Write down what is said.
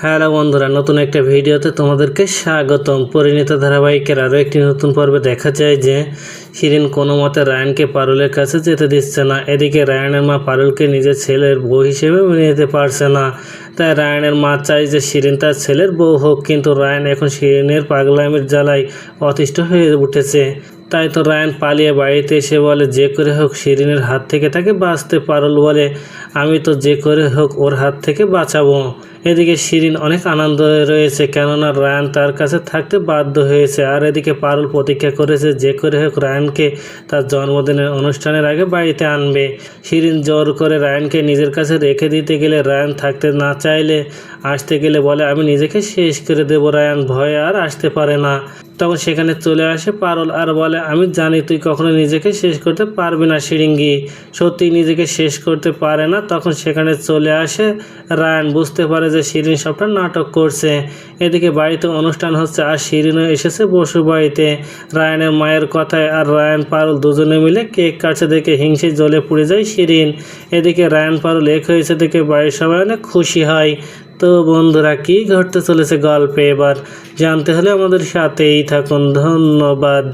Hello বন্ধুরা, নতুন একটা ভিডিওতে তোমাদেরকে স্বাগতম। পরিণীতা ধারাবাহিকের আরও একটি নতুন পর্বে দেখা যায় যে শিরিন কোনো মতে রায়ানকে পারুলের কাছে যেতে দিচ্ছে না। এদিকে রায়ানের মা পারুলকে নিজের ছেলের বউ হিসেবে মেনে নিতে পারছে না। তাই রায়ানের মা চায় যে শিরিন তার ছেলের বউ হোক, কিন্তু রায়ান এখন শিরিনের পাগলামির জ্বালায় অতিষ্ঠ হয়ে উঠেছে। তাই তো রায়ান পালিয়ে বাড়িতে এসে বলে যে করে হোক শিরিনের হাত থেকে তাকে বাঁচতে। পারুল বলে আমি তো যে করে হোক ওর হাত থেকে বাঁচাবো। এদিকে শিরিন অনেক আনন্দ রয়েছে, কেননা রায়ান তার কাছে থাকতে বাধ্য হয়েছে। আর এদিকে পারুল প্রতীক্ষা করেছে যে করে হোক রায়ানকে তার জন্মদিনের অনুষ্ঠানের আগে বাড়িতে আনবে। শিরিন জোর করে রায়ানকে নিজের কাছে রেখে দিতে গেলে রায়ান থাকতে না চাইলে আসতে গেলে বলে আমি নিজেকে শেষ করে দেবো। রায়ান ভয়ে আর আসতে পারে না। তখন সেখানে চলে আসে পারুল আর বলে আমি জানি তুই কখনো নিজেকে শেষ করতে পারবি না শিরিঙ্গি। সত্যি নিজেকে শেষ করতে পারে না। তখন সেখানে চলে আসে রায়ান, বুঝতে পারে যে শিরিন সবটা নাটক করছে। এদিকে বাড়িতে অনুষ্ঠান হচ্ছে আর শিরিনও এসেছে বসু বাড়িতে। রায়ানের মায়ের কথায় আর রায়ান পারুল দুজনে মিলে কেক কাটছে দেখে হিংসে জ্বলে পুড়ে যায় শিরিন। এদিকে রায়ান পারুল এক হয়েছে দেখে বাড়ির সবাই অনেক খুশি হয়। তো বন্ধুরা, কী ঘটতে চলেছে গল্পে এবার জানতে হলে আমাদের সাথেই থাকুন। ধন্যবাদ।